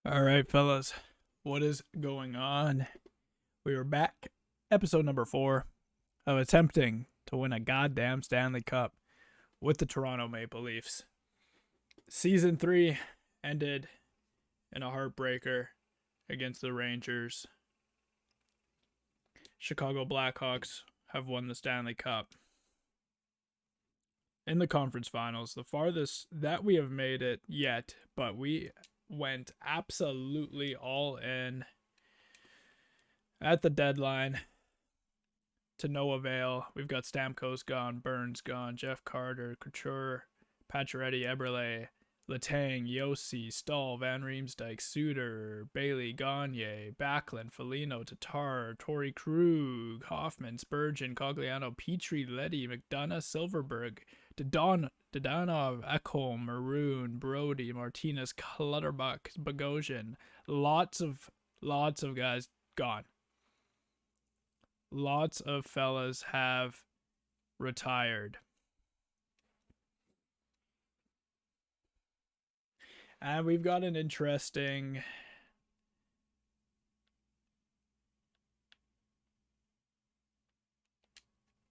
All right, fellas, what is going on? We are back, episode number 4 of attempting to win a goddamn Stanley Cup with the Toronto Maple Leafs. Season 3 ended in a heartbreaker against the Rangers. Chicago Blackhawks have won the Stanley Cup. In the conference finals, the farthest that we have made it yet, but we went absolutely all in at the deadline to no avail. We've got Stamkos gone, Burns gone, Jeff Carter, Couture, Pacioretty, Eberle, Letang, Yossi, Stahl, Van Riemsdyk, Suter, Bailey, Gagne, Backlund, Foligno, Tatar, Torrey Krug, Hoffman, Spurgeon, Cogliano, Petrie, Leddy, McDonough, Silverberg, Dadonov, Ekholm, Maroon, Brody, Martinez, Clutterbuck, Bogosian. Lots of guys gone. Lots of fellas have retired. And we've got an interesting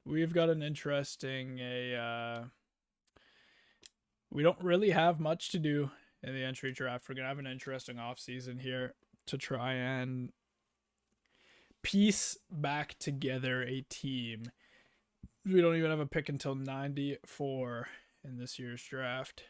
we don't really have much to do in the entry draft. We're going to have an interesting offseason here to try and piece back together a team. We don't even have a pick until 94 in this year's draft.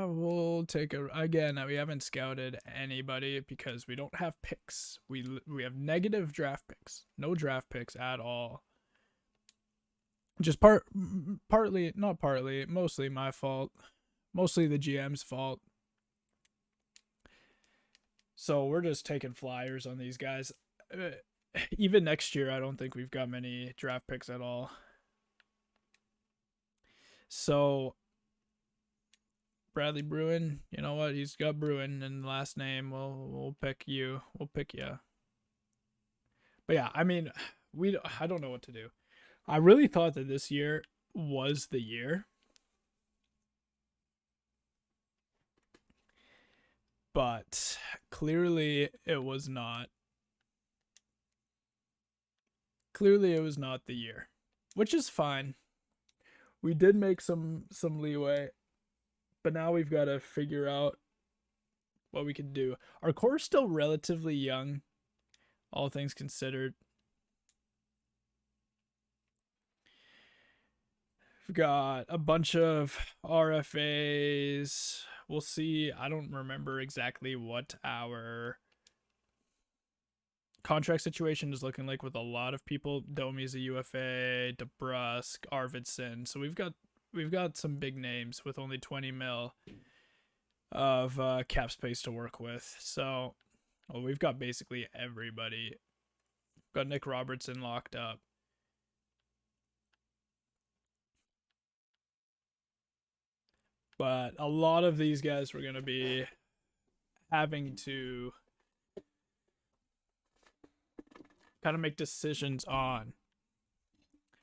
We'll take a again. We haven't scouted anybody because we don't have picks. We have negative draft picks, no draft picks at all. Just partly, not partly, mostly my fault, mostly the GM's fault. So we're just taking flyers on these guys. Even next year, I don't think we've got many draft picks at all. So Bradley Bruin, you know what? He's got Bruin in the last name. We'll pick you. We'll pick you. But yeah, I mean, I don't know what to do. I really thought that this year was the year. But clearly it was not. Clearly it was not the year, which is fine. We did make some leeway, but now we've got to figure out what we can do. Our core is still relatively young, all things considered. We've got a bunch of RFAs. We'll see. I don't remember exactly what our contract situation is looking like with a lot of people. Domi's a UFA, DeBrusque, Arvidsson. So we've got some big names with only 20 mil of cap space to work with. So we've got basically everybody. Got Nick Robertson locked up. But a lot of these guys we're going to be having to kind of make decisions on.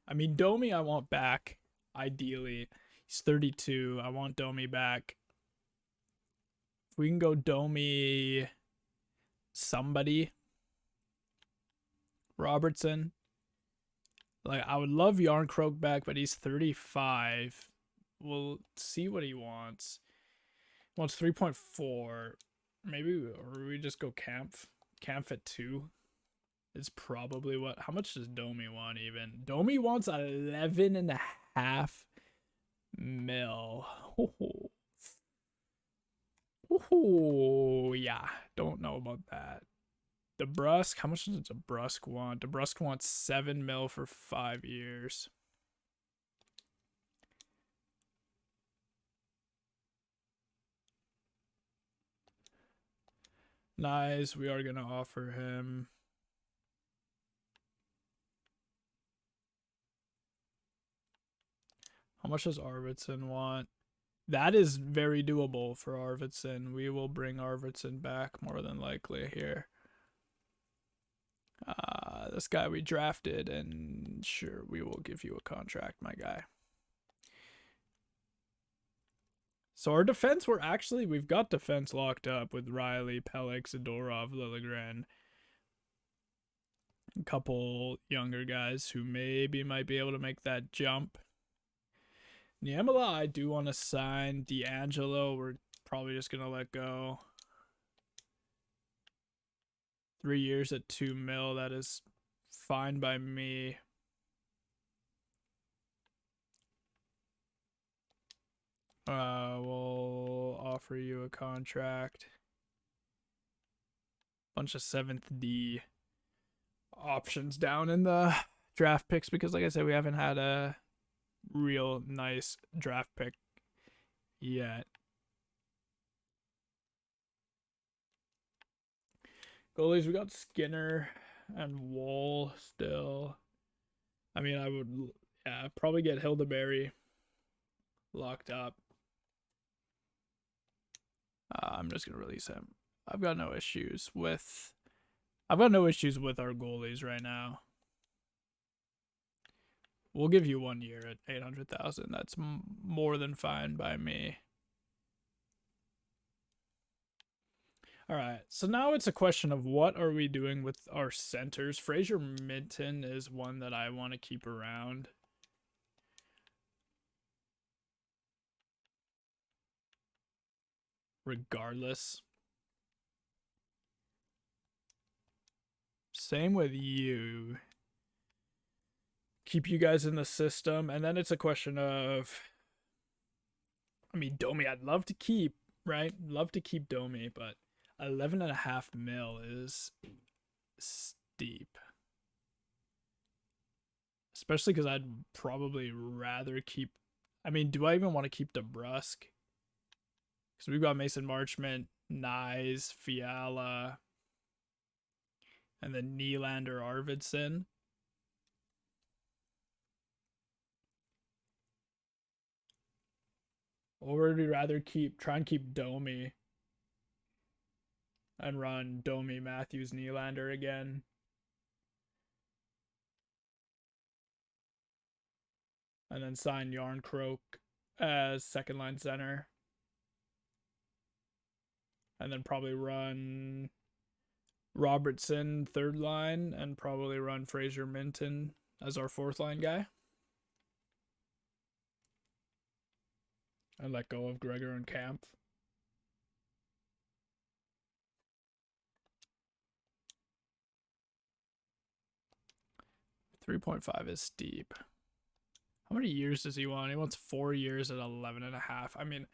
I mean, Domi I want back, ideally. He's 32. I want Domi back. If we can go Domi, somebody, Robertson. Like, I would love Yarncroke back, but he's 35. We'll see what he wants. He wants 3.4. Maybe, or we just go Kampf at 2. Is probably what. How much does Domi want even? Domi wants 11.5 mil. Oh, yeah. Don't know about that. DeBrusque, how much does DeBrusque want? DeBrusque wants 7 mil for 5 years. Nice. We are going to offer him. How much does Arvidsson want? That is very doable for Arvidsson. We will bring Arvidsson back more than likely here. This guy we drafted and then sure, we will give you a contract, my guy. So our defense, we've got defense locked up with Riley, Pelech, Zadorov, Liljegren. A couple younger guys who maybe might be able to make that jump. Niemela, I do want to sign. D'Angelo, we're probably just going to let go. 3 years at $2 million, that is fine by me. We'll offer you a contract. Bunch of 7th D options down in the draft picks because, like I said, we haven't had a real nice draft pick yet. Goalies, we got Skinner and Wall still. I mean, I would probably get Hildeberry locked up. I'm just gonna release him. I've got no issues with our goalies right now. We'll give you 1 year at 800,000. That's more than fine by me. All right, so now it's a question of what are we doing with our centers. Fraser Minton is one that I want to keep around. Regardless. Same with you. Keep you guys in the system. And then it's a question of, I mean, Domi, I'd love to keep, right? Love to keep Domi, but 11.5 mil is steep. Especially because I'd probably rather keep, I mean, do I even want to keep DeBrusque? Because we've got Mason Marchment, Nyes, Fiala, and then Nylander, Arvidsson. Or would we rather try and keep Domi and run Domi, Matthews, Nylander again? And then sign Yarncroke as second line center. And then probably run Robertson third line and probably run Fraser Minton as our fourth line guy. And let go of Gregor and Kampf. $3.5 is steep. How many years does he want? He wants 4 years at 11.5. I mean,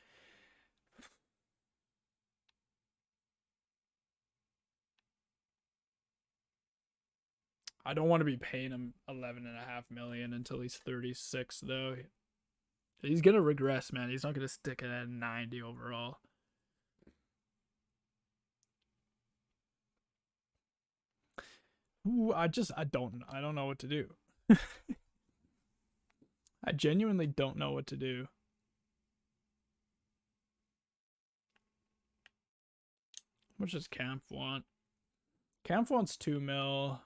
I don't want to be paying him $11.5 million until he's 36, though. He's gonna regress, man. He's not gonna stick it at 90 overall. Ooh, I don't know what to do. I genuinely don't know what to do. How much does Kampf want? Kampf wants 2 mil,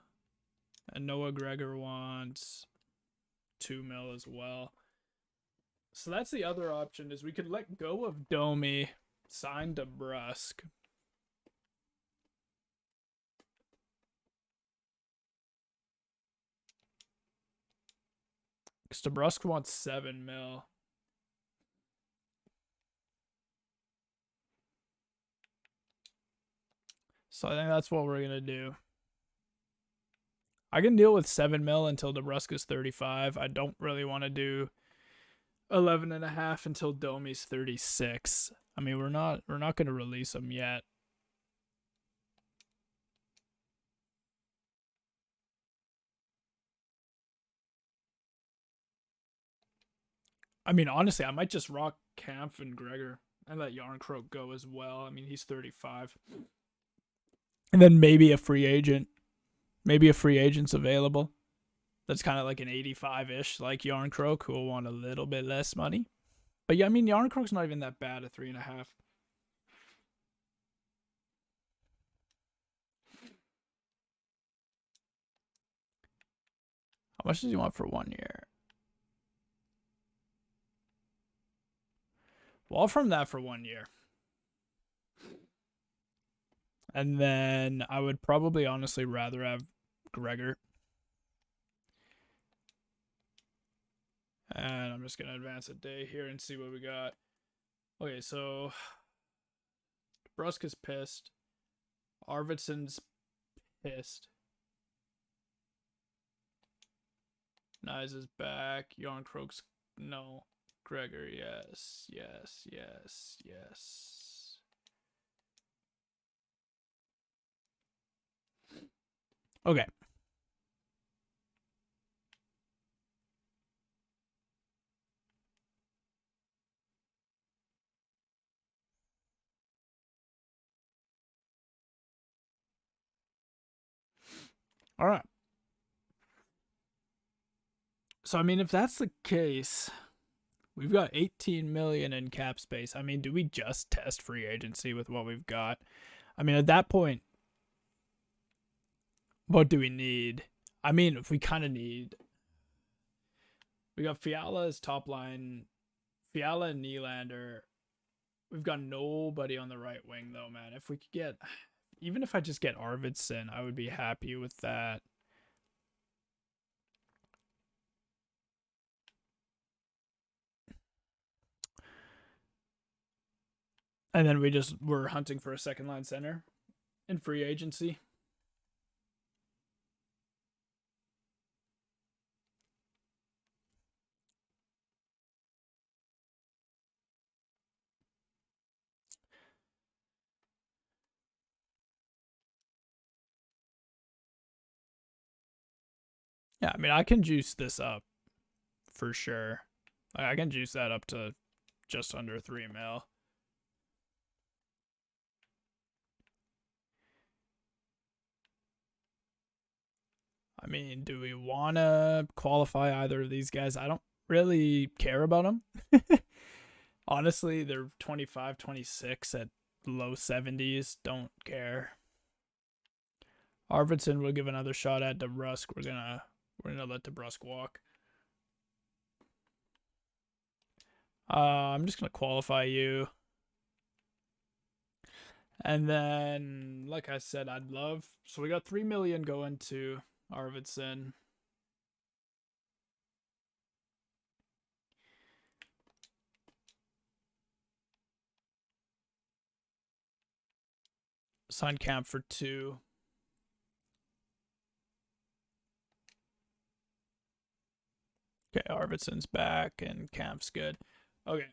and Noah Gregor wants 2 mil as well. So that's the other option, is we could let go of Domi, sign DeBrusque. Because DeBrusque wants 7 mil. So I think that's what we're going to do. I can deal with 7 mil until DeBrusque is 35. I don't really want to do 11.5 until Domi's 36. I mean, we're not going to release him yet. I mean, honestly, I might just rock Kampf and Gregor and let Yarncroke go as well. I mean, he's 35. And then maybe a free agent. Maybe a free agent's available. That's kind of like an 85-ish, like Yarncroke, who will want a little bit less money. But yeah, I mean, Yarncroke's not even that bad at 3.5. How much does he want for 1 year? We'll offer him that for 1 year. And then I would probably honestly rather have Gregor. And I'm just going to advance a day here and see what we got. Okay, so Brusque is pissed. Arvidsson's pissed. Nyes is back. Yarncroke's no. Gregor, yes, yes, yes, yes. Okay. All right. So, I mean, if that's the case, we've got 18 million in cap space. I mean, do we just test free agency with what we've got? I mean, at that point, what do we need? I mean, if we kind of need, we got Fiala as top line, Fiala and Nylander. We've got nobody on the right wing though, man. If we could get, even if I just get Arvidsson, I would be happy with that. And then we're hunting for a second line center in free agency. Yeah, I mean, I can juice this up for sure. I can juice that up to just under 3 mil. I mean, do we want to qualify either of these guys? I don't really care about them. Honestly, they're 25, 26 at low 70s. Don't care. Arvidsson will give another shot at DeBrusk. We're gonna let DeBrusk walk. I'm just gonna qualify you. And then, like I said, I'd love. So we got 3 million going to Arvidsson. Sign Camp for 2. Okay, Arvidsson's back and Camp's good. Okay.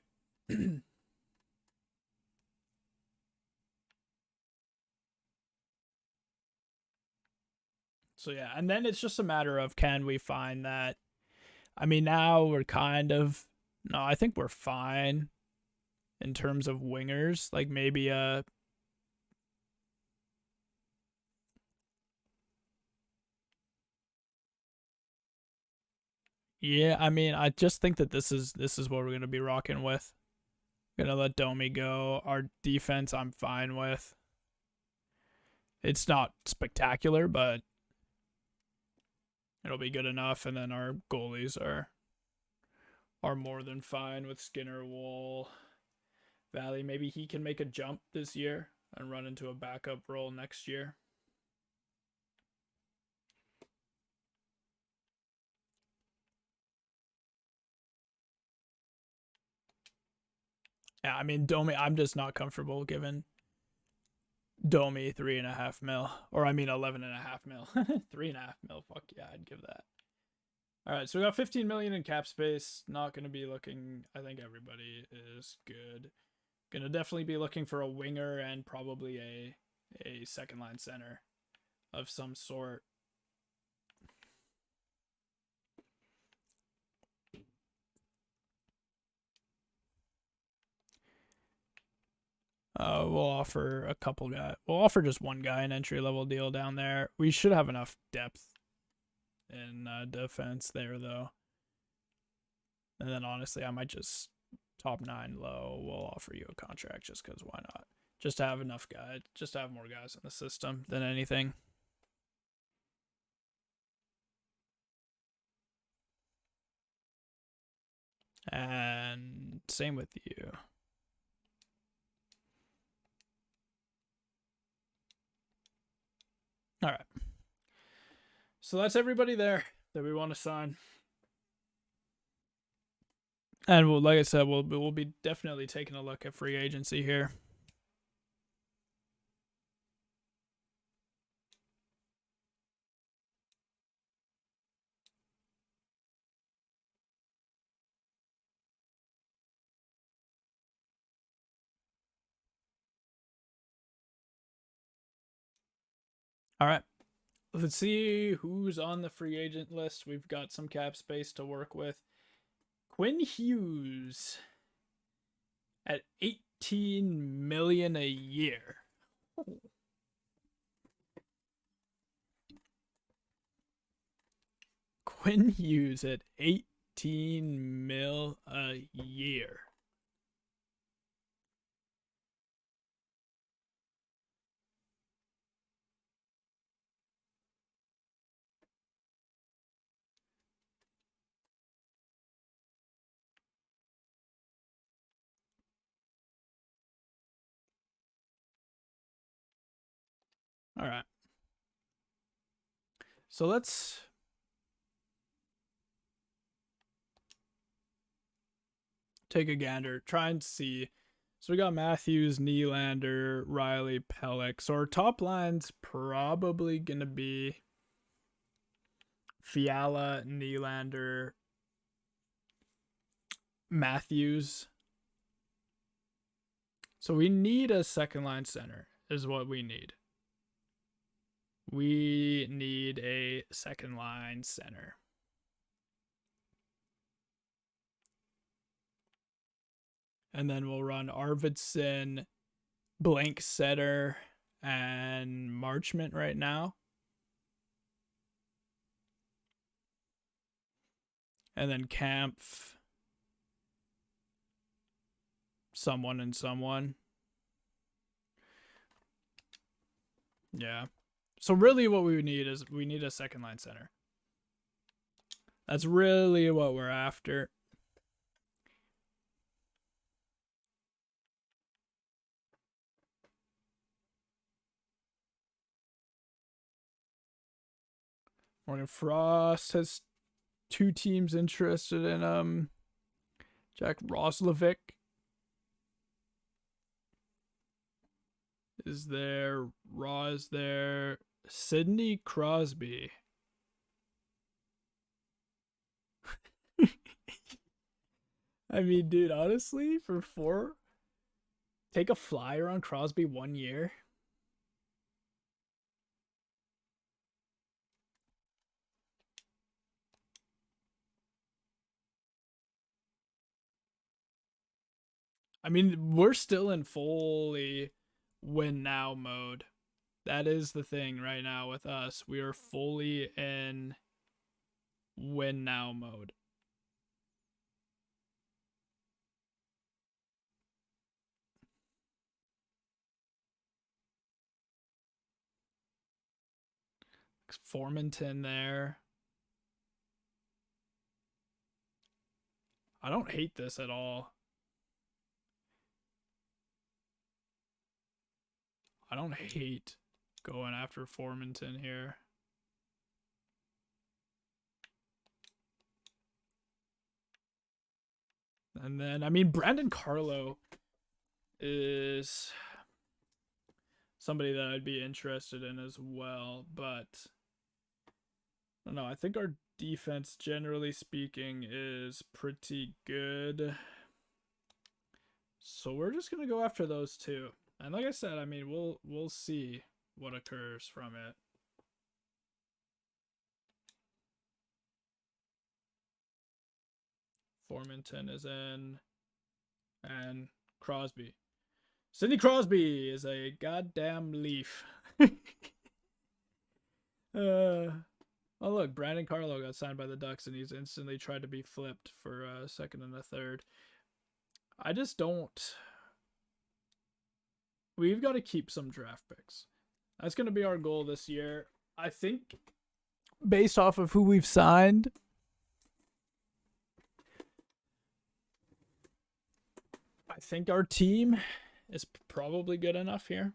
So yeah, and then it's just a matter of can we find that. I mean, now we're kind of no, I think we're fine in terms of wingers. Like maybe yeah, I mean, I just think that this is what we're gonna be rocking with. Gonna let Domi go. Our defense I'm fine with. It's not spectacular, but it'll be good enough. And then our goalies are more than fine with Skinner, Wall, Valley. Maybe he can make a jump this year and run into a backup role next year. Yeah, I mean Domi, I'm just not comfortable giving Domi 3.5 mil, or I mean 11.5 mil. 3.5 mil. Fuck yeah, I'd give that. All right, so we got 15 million in cap space. Not going to be looking. I think everybody is good. Going to definitely be looking for a winger and probably a second line center of some sort. We'll offer a couple guys. We'll offer just one guy an entry level deal down there. We should have enough depth in defense there though. And then honestly, I might just top 9 low. We'll offer you a contract just because why not? Just to have enough guys, just to have more guys in the system than anything. And same with you. All right. So that's everybody there that we want to sign. And we'll, like I said, we'll be definitely taking a look at free agency here. All right. Let's see who's on the free agent list. We've got some cap space to work with. Quinn Hughes at $18 million a year. Quinn Hughes at $18 million a year. All right. So let's take a gander, try and see. So we got Matthews, Nylander, Riley, Pelech. So our top line's probably going to be Fiala, Nylander, Matthews. So we need a second line center is what we need. We need a second line center. And then we'll run Arvidsson, blank setter, and Marchment right now. And then Kampf, someone and someone. Yeah. So really what we need is we need a second line center. That's really what we're after. Morgan Frost has 2 teams interested in Jack Roslovic. Is there Raw? Is there Sidney Crosby? I mean, dude, honestly, for 4, take a flyer on Crosby 1 year. I mean, we're still in fully win now mode. That is the thing right now with us. We are fully in win now mode. Formanton there. I don't hate this at all. I don't hate going after Formanton here. And then, I mean, Brandon Carlo is somebody that I'd be interested in as well, but I don't know. I think our defense, generally speaking, is pretty good. So we're just gonna go after those 2. And like I said, I mean, we'll see what occurs from it. Formanton is in, and Crosby. Sidney Crosby is a goddamn Leaf. Oh look, Brandon Carlo got signed by the Ducks, and he's instantly tried to be flipped for a second and a third. I just don't. We've got to keep some draft picks. That's going to be our goal this year. I think, based off of who we've signed, I think our team is probably good enough here.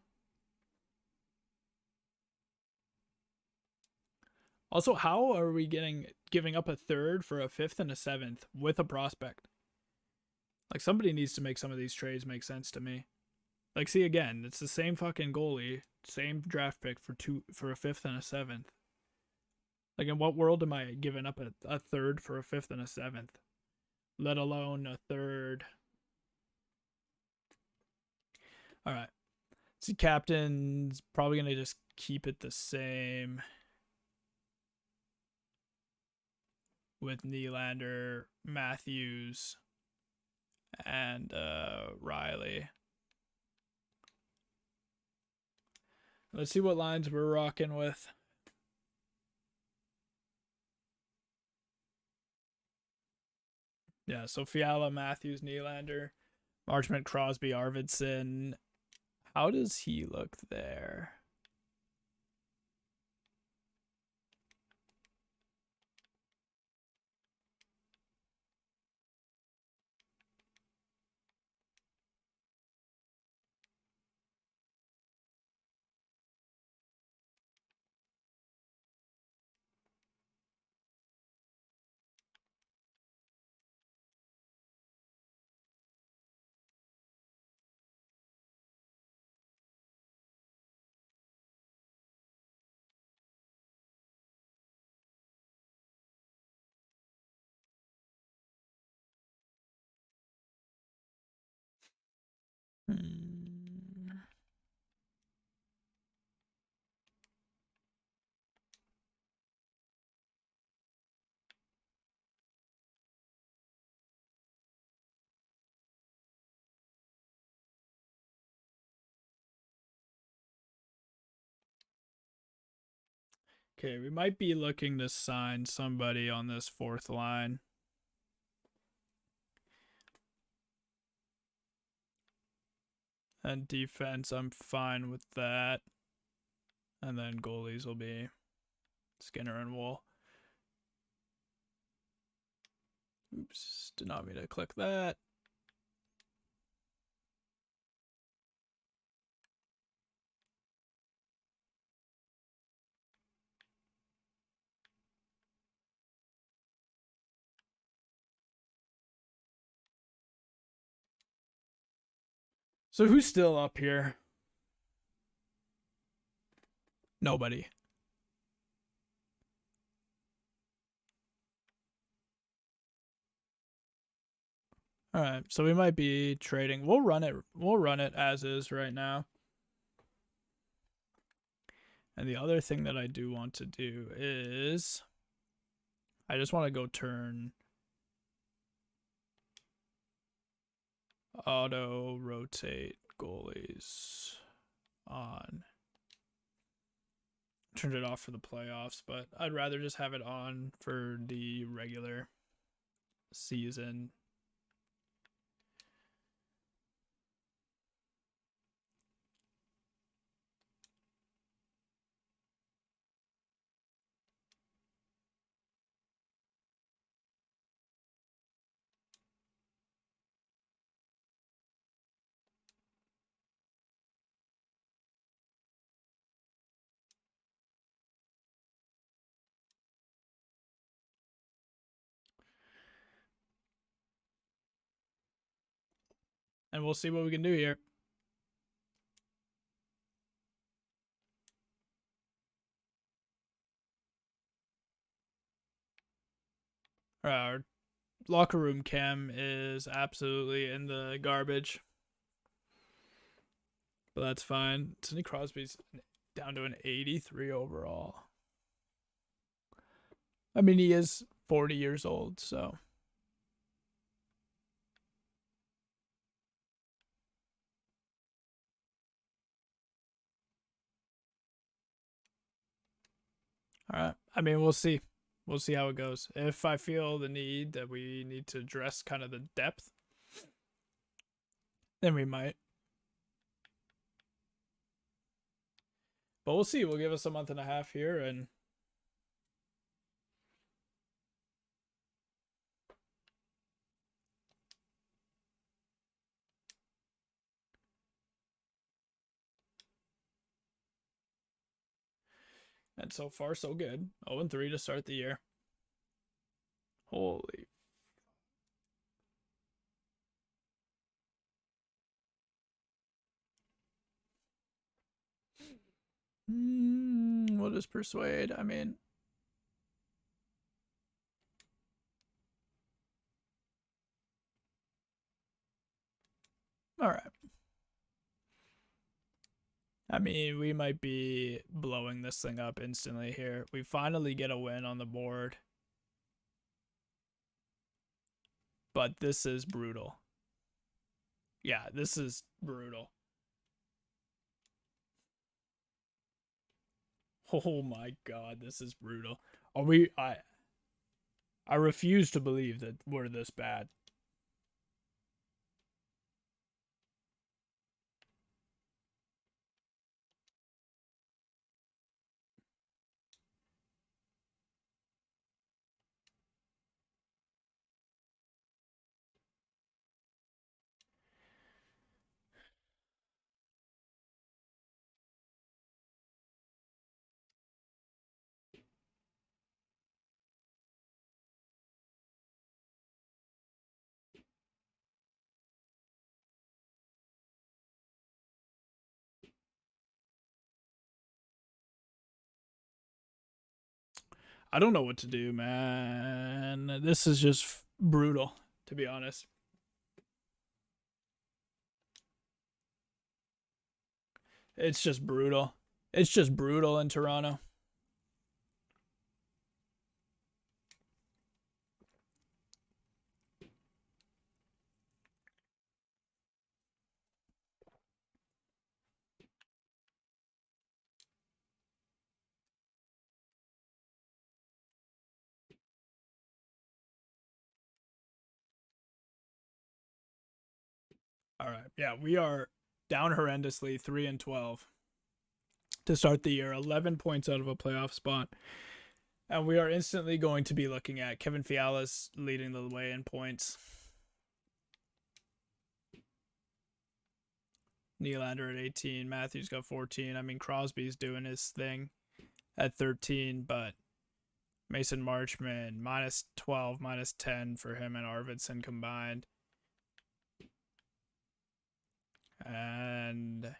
Also, how are we giving up a third for a fifth and a seventh with a prospect? Like, somebody needs to make some of these trades make sense to me. Like, see, again, it's the same fucking goalie, same draft pick for a fifth and a seventh. Like, in what world am I giving up a third for a fifth and a seventh? Let alone a third. All right. See, captain's probably going to just keep it the same with Nylander, Matthews, and Riley. Let's see what lines we're rocking with. Yeah, so Fiala, Matthews, Nylander, Marchment, Crosby, Arvidsson. How does he look there? Okay, we might be looking to sign somebody on this fourth line. And defense, I'm fine with that. And then goalies will be Skinner and Wool. Oops, did not mean to click that. So who's still up here? Nobody. All right, so we might be trading. We'll run it. We'll run it as is right now. And the other thing that I do want to do is I just want to go turn auto rotate goalies on. Turned it off for the playoffs, but I'd rather just have it on for the regular season. And we'll see what we can do here. Our locker room cam is absolutely in the garbage. But that's fine. Sidney Crosby's down to an 83 overall. I mean, he is 40 years old, so. All right. I mean, we'll see. We'll see how it goes. If I feel the need that we need to address kind of the depth, then we might. But we'll see. We'll give us a month and a half here and And so far, so good. 0-3 to start the year. Holy. What is persuade? I mean, all right. I mean, we might be blowing this thing up instantly here. We finally get a win on the board. But this is brutal. Yeah, this is brutal. Oh my god, this is brutal. Are we I refuse to believe that we're this bad. I don't know what to do, man. This is just brutal, to be honest. It's just brutal. It's just brutal in Toronto. All right. Yeah, we are down horrendously 3-12 to start the year, 11 points out of a playoff spot. And we are instantly going to be looking at Kevin Fiala's leading the way in points. Nylander at 18. Matthews got 14. I mean, Crosby's doing his thing at 13, but Mason Marchment, minus 12, minus 10 for him and Arvidsson combined. And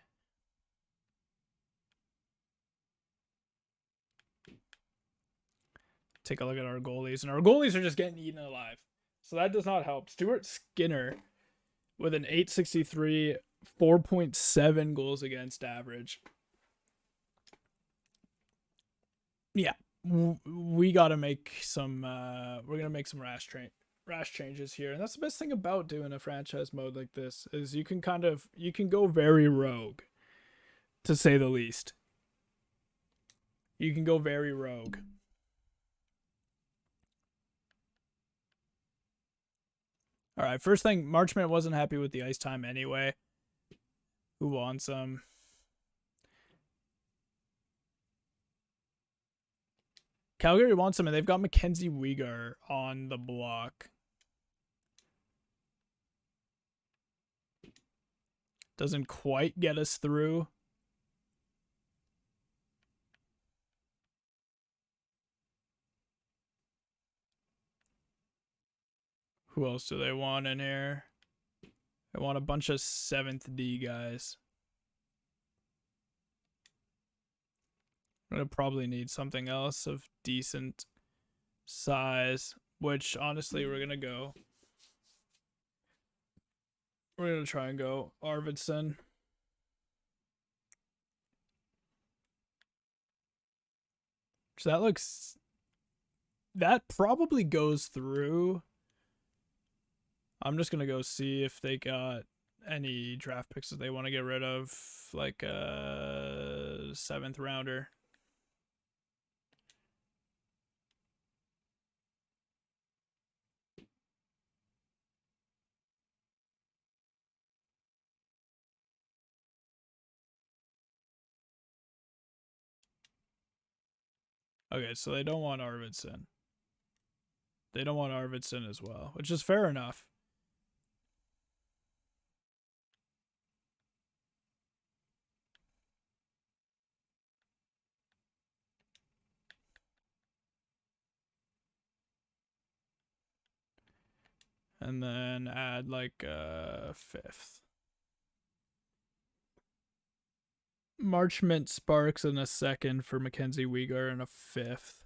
take a look at our goalies. And our goalies are just getting eaten alive. So that does not help. Stuart Skinner with an 863, 4.7 goals against average. Yeah, we got to make some, we're going to make some rash changes here. And that's the best thing about doing a franchise mode like this is you can go very rogue, to say the least. You can go very rogue. All right, first thing, Marchment wasn't happy with the ice time anyway. Who wants him? Calgary wants him, and they've got Mackenzie Weegar on the block. Doesn't quite get us through. Who else do they want in here? They want a bunch of 7th D guys. I'm going to probably need something else of decent size, which honestly we're going to go. We're going to try and go Arvidsson. So that probably goes through. I'm just going to go see if they got any draft picks that they want to get rid of, like a 7th rounder. Okay, so they don't want Arvidsson. They don't want Arvidsson as well, which is fair enough. And then add like a fifth. Marchment Sparks in a second for Mackenzie Weegar and a fifth.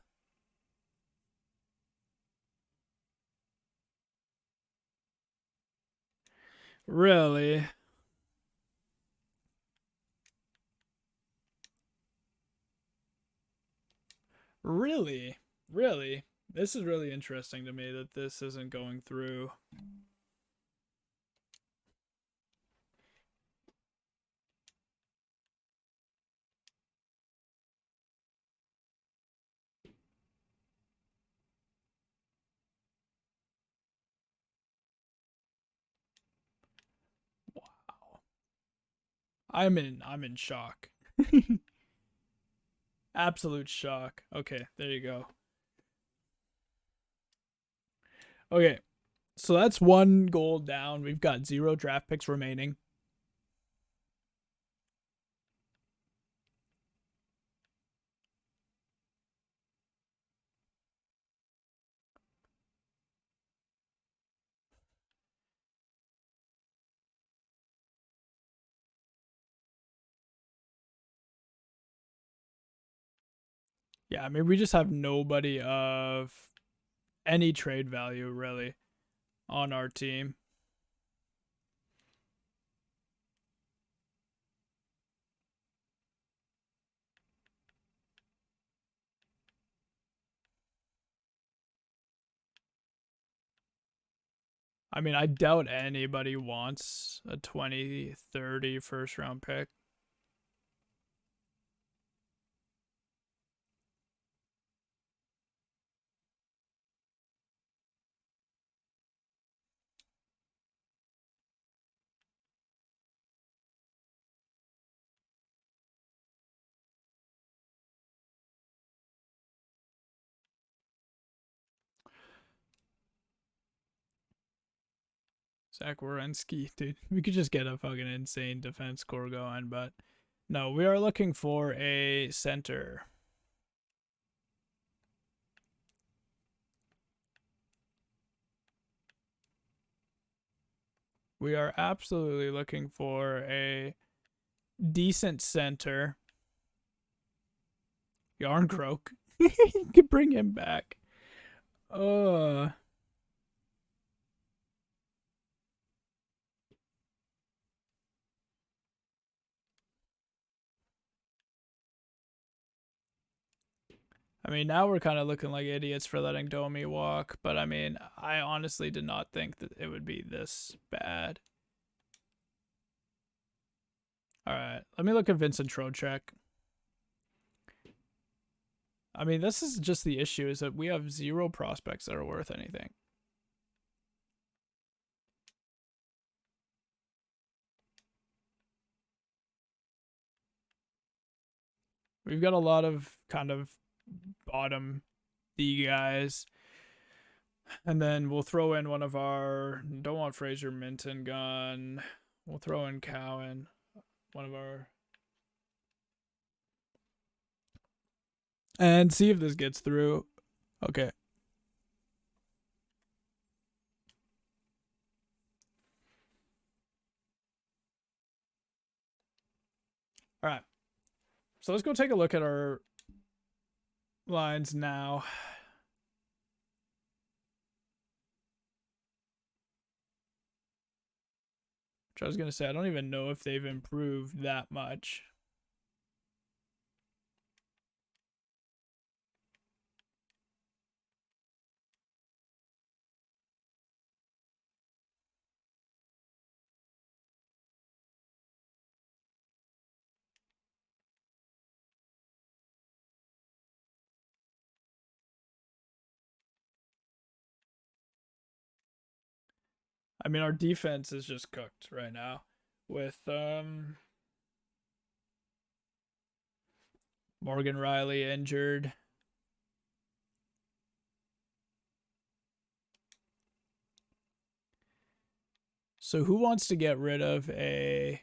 Really? Really? Really? This is really interesting to me that this isn't going through. Wow. I'm in shock. Absolute shock. Okay, there you go. Okay. So that's one goal down. We've got 0 draft picks remaining. Yeah, I mean, we just have nobody of any trade value really on our team. I mean, I doubt anybody wants a 2030 first round pick. Zach Werenski, dude. We could just get a fucking insane defense core going, but no, we are looking for a center. We are absolutely looking for a decent center. Yarncroak. You could bring him back. Uh I mean, now we're kind of looking like idiots for letting Domi walk, but I mean, I honestly did not think that it would be this bad. All right, let me look at Vincent Trocheck. I mean, this is just the issue is that we have 0 prospects that are worth anything. We've got a lot of kind of bottom D guys. And then we'll throw in one of our, don't want Fraser Minton gun. We'll throw in Cowan, one of our, and see if this gets through. Okay. All right. So let's go take a look at our lines now. Which I was going to say, I don't even know if they've improved that much. I mean, our defense is just cooked right now with Morgan Riley injured. So who wants to get rid of a...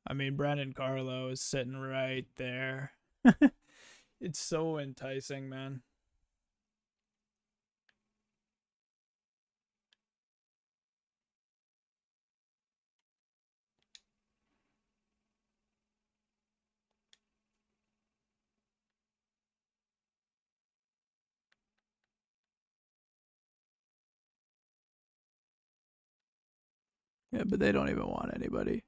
I mean, Brandon Carlo is sitting right there. It's so enticing, man. Yeah, but they don't even want anybody.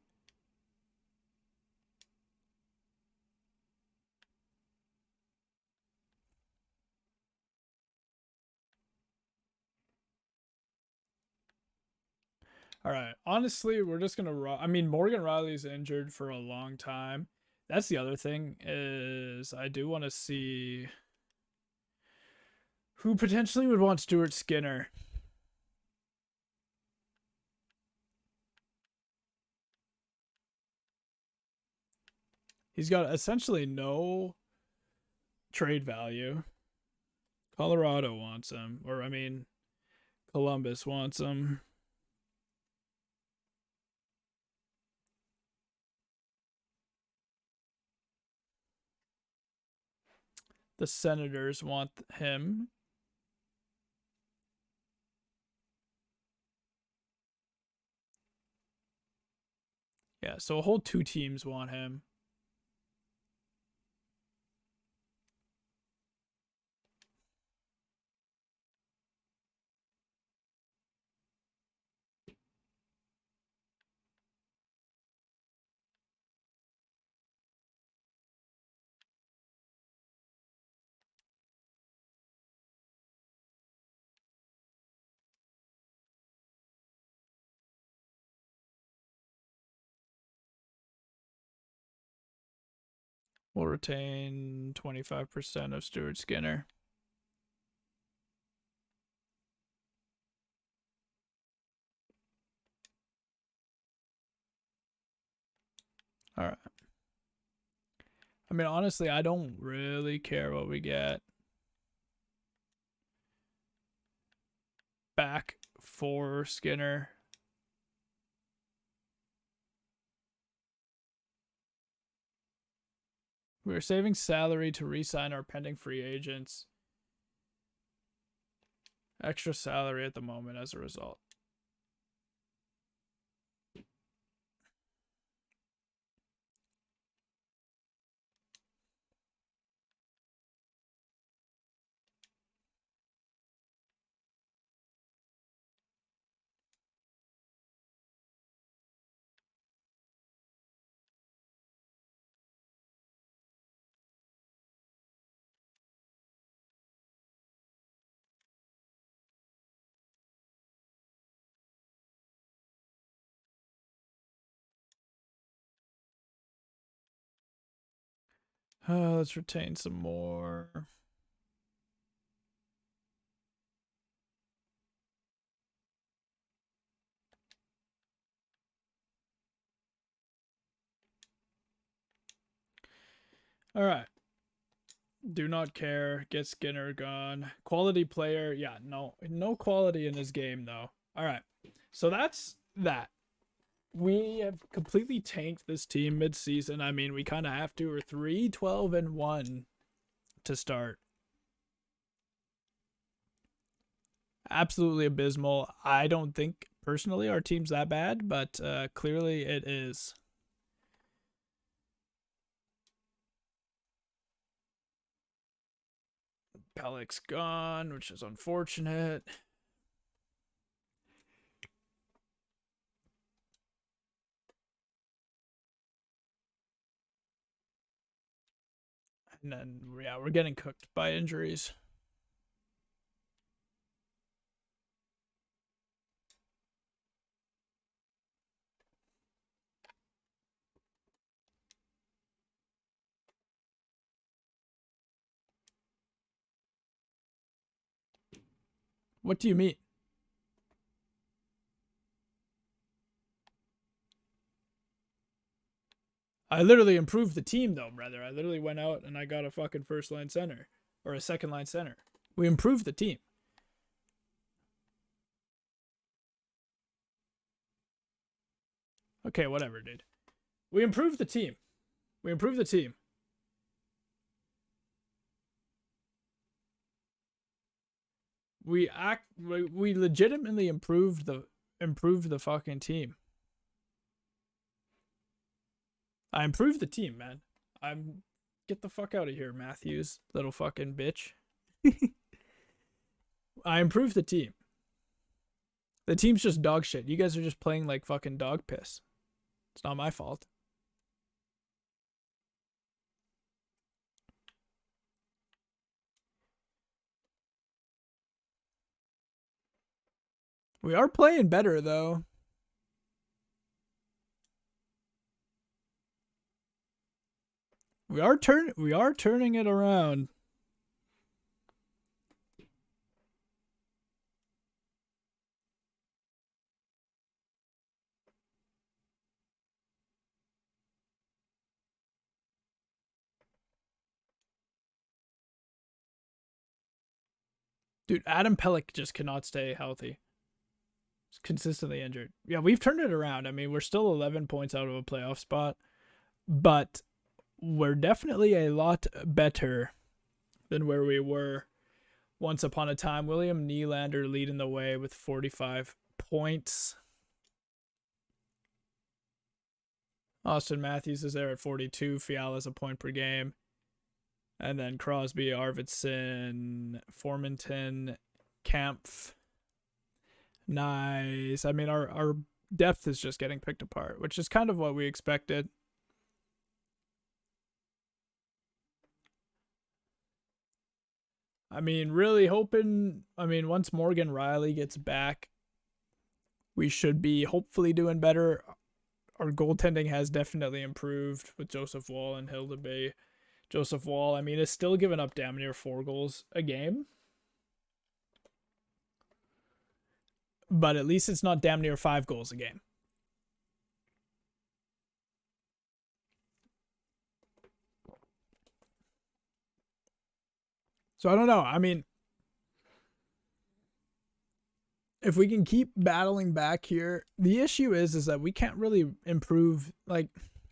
All right. Honestly, we're just gonna. I mean, Morgan Riley's injured for a long time. That's the other thing is I do want to see who potentially would want Stuart Skinner. He's got essentially no trade value. Colorado wants him, or I mean, Columbus wants him. The Senators want him. Yeah, so a whole 2 teams want him. We'll retain 25% of Stuart Skinner. All right. I mean, honestly, I don't really care what we get back for Skinner. We're saving salary to re-sign our pending free agents. Extra salary at the moment as a result. Let's retain some more. All right. Do not care. Get Skinner gone. Quality player. Yeah, no quality in his game though. All right. So that's that. We have completely tanked this team mid-season. I mean, we kind of have to. We're 3-12-1 to start. Absolutely abysmal. I don't think personally our team's that bad, but clearly it is. Pellick's gone, which is unfortunate. And then, yeah, we're getting cooked by injuries. What do you mean? I literally improved the team, though, brother. I literally went out and I got a fucking first line center or a second line center. We improved the team. Okay, whatever, dude. We improved the team. We improved the team. We legitimately improved the fucking team. I improved the team, man. I'm get the fuck out of here, Matthews, little fucking bitch. I improved the team. The team's just dog shit. You guys are just playing like fucking dog piss. It's not my fault. We are playing better though. We are turning it around. Dude, Adam Pellick just cannot stay healthy. He's consistently injured. Yeah, we've turned it around. I mean, we're still 11 points out of a playoff spot, but we're definitely a lot better than where we were once upon a time. William Nylander leading the way with 45 points. Austin Matthews is there at 42. Fiala's a point per game. And then Crosby, Arvidsson, Formanton, Kampf. Nice. I mean, our depth is just getting picked apart, which is kind of what we expected. I mean, really hoping, once Morgan Riley gets back, we should be hopefully doing better. Our goaltending has definitely improved with Joseph Woll and Hildeby. Joseph Woll, is still giving up damn near 4 goals a game. But at least it's not damn near 5 goals a game. So I don't know. If we can keep battling back here, the issue is that we can't really improve. Like,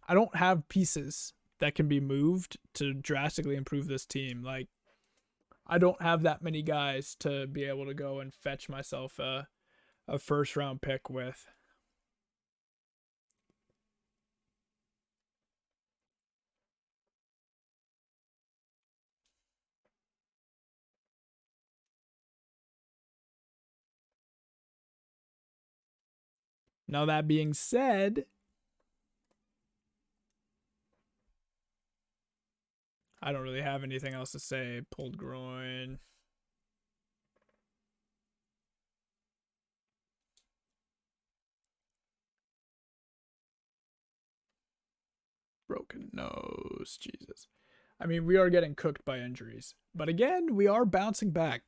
I don't have pieces that can be moved to drastically improve this team. Like, I don't have that many guys to be able to go and fetch myself a first round pick with. Now, that being said, I don't really have anything else to say. Pulled groin. Broken nose. Jesus. We are getting cooked by injuries. But again, we are bouncing back.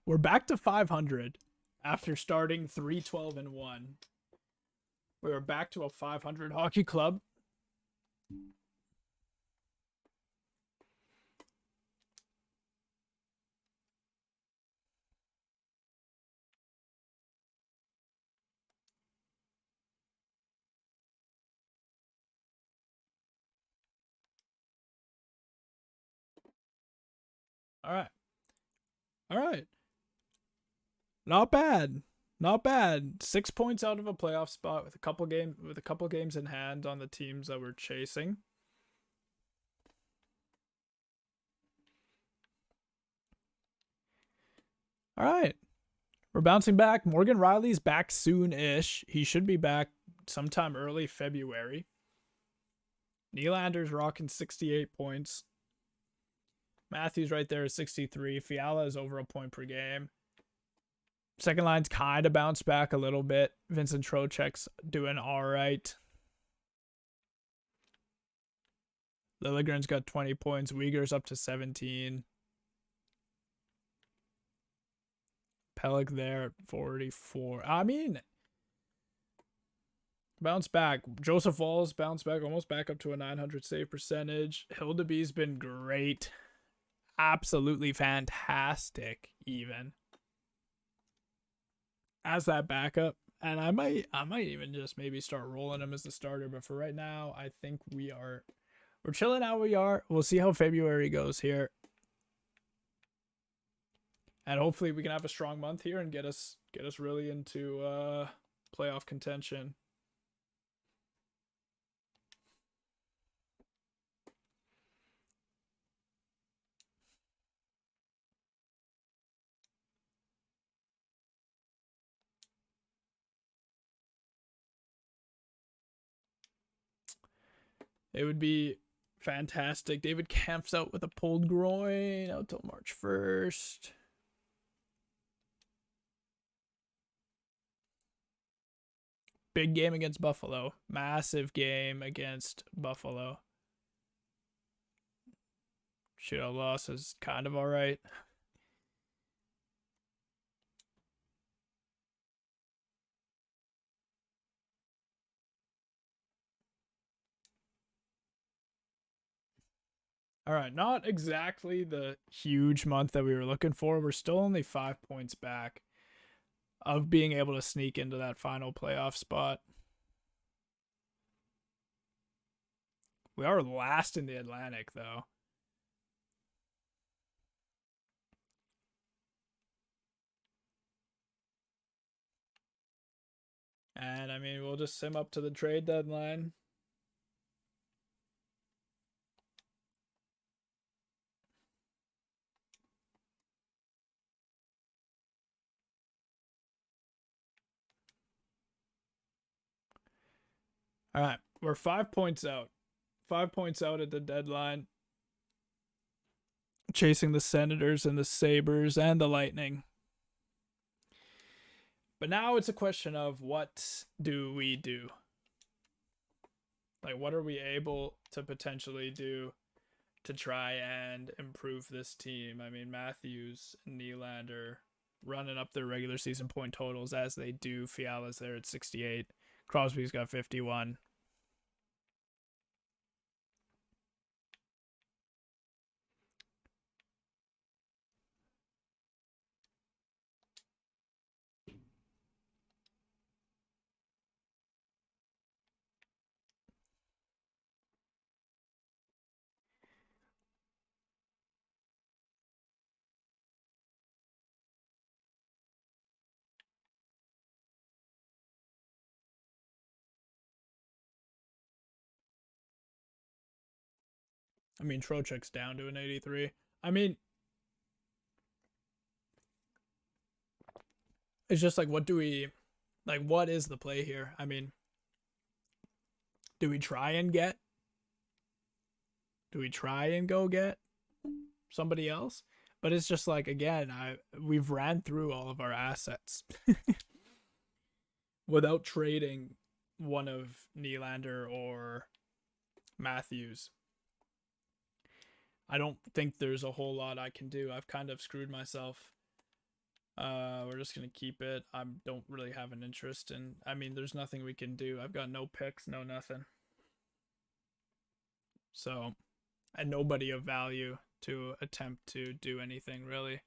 We're back to 500 after starting 3-12-1. We are back to a 500 hockey club. All right. All right. Not bad. Not bad. 6 points out of a playoff spot with a couple games in hand on the teams that we're chasing. All right. We're bouncing back. Morgan Riley's back soon-ish. He should be back sometime early February. Nylander's rocking 68 points. Matthews right there is 63. Fiala is over a point per game. Second line's kind of bounced back a little bit. Vincent Trocheck's doing all right. Liljegren's got 20 points. Uyghur's up to 17. Pellick there at 44. Bounce back. Joseph Woll's bounced back, almost back up to a 900 save percentage. Hildeby's been great. Absolutely fantastic, even. As that backup. And I might even just maybe start rolling him as the starter. But for right now, I think we're chilling how we are. We'll see how February goes here. And hopefully we can have a strong month here and get us really into playoff contention. It would be fantastic. David Kampf's out with a pulled groin out till March 1st. Big game against Buffalo. Massive game against Buffalo. Shootout loss is kind of all right. All right, not exactly the huge month that we were looking for. We're still only 5 points back of being able to sneak into that final playoff spot. We are last in the Atlantic, though. And I mean, we'll just sim up to the trade deadline. All right, we're 5 points out. 5 points out at the deadline. Chasing the Senators and the Sabres and the Lightning. But now it's a question of what do we do? Like, what are we able to potentially do to try and improve this team? I mean, Matthews and Nylander running up their regular season point totals as they do. Fiala's there at 68. Crosby's got 51. I mean, Trocheck's down to an 83. I mean, it's just like, what is the play here? I mean, do we try and go get somebody else? But it's just like, again, we've ran through all of our assets without trading one of Nylander or Matthews. I don't think there's a whole lot I can do. I've kind of screwed myself. We're just gonna keep it. I don't really have an interest in. I mean, there's nothing we can do. I've got no picks, no nothing. So, and nobody of value to attempt to do anything really.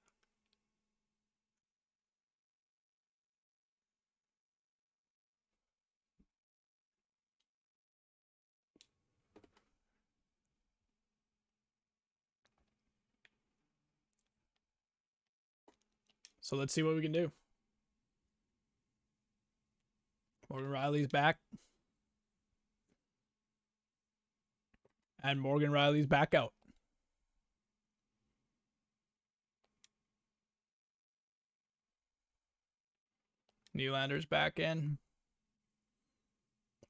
So let's see what we can do. Morgan Riley's back. And Morgan Riley's back out. Nylander's back in.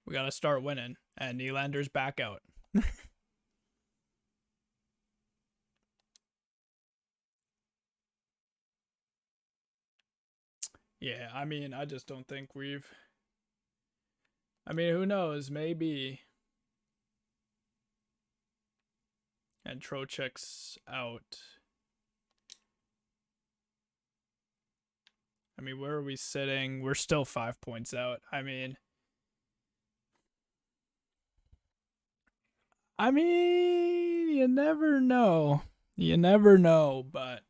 We got to start winning. And Nylander's back out. Yeah, I mean, I just don't think we've. I mean, who knows? Maybe. And Trocheck's out. I mean, where are we sitting? We're still 5 points out. I mean, you never know. You never know, but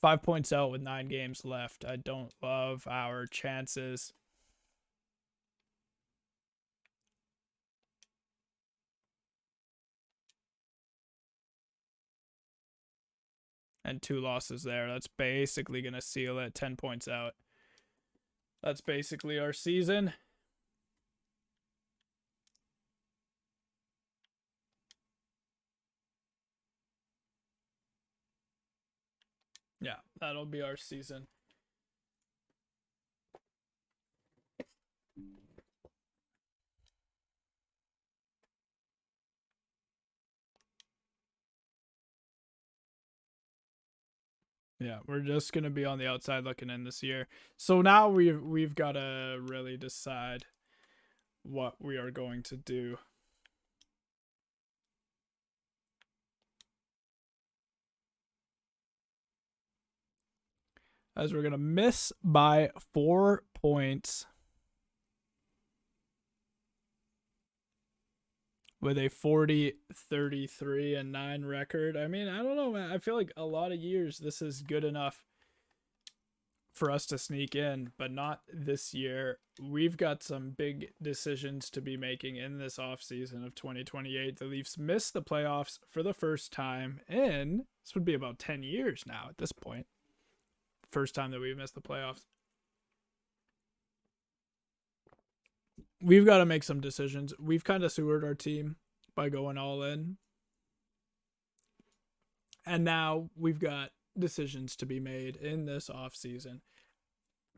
5 points out with 9 games left. I don't love our chances. And 2 losses there. That's basically going to seal it. 10 points out. That's basically our season. Yeah, that'll be our season. Yeah, we're just gonna be on the outside looking in this year. So now we've got to really decide what we are going to do. As we're gonna miss by 4 points with a 40-33-9 record. I mean, I don't know, man. I feel like a lot of years this is good enough for us to sneak in, but not this year. We've got some big decisions to be making in this offseason of 2028. The Leafs missed the playoffs for the first time in, this would be about 10 years now at this point. First time that we've missed the playoffs. We've got to make some decisions. We've kind of sewered our team by going all in. And now we've got decisions to be made in this offseason.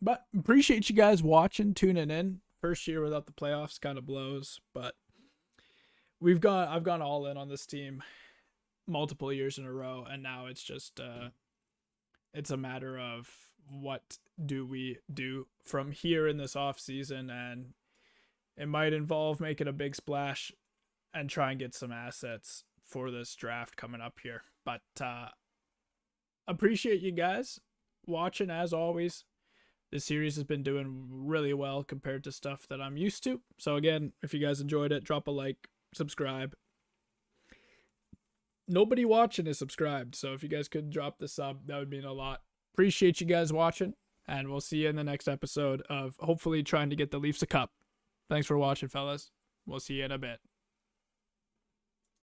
But appreciate you guys watching, tuning in. First year without the playoffs kind of blows, but I've gone all in on this team multiple years in a row, and now it's just it's a matter of what do we do from here in this offseason, and it might involve making a big splash and try and get some assets for this draft coming up here. But appreciate you guys watching as always. This series has been doing really well compared to stuff that I'm used to. So again, if you guys enjoyed it, drop a like, subscribe. Nobody watching is subscribed, so if you guys could drop the sub, that would mean a lot. Appreciate you guys watching, and we'll see you in the next episode of hopefully trying to get the Leafs a cup. Thanks for watching, fellas. We'll see you in a bit.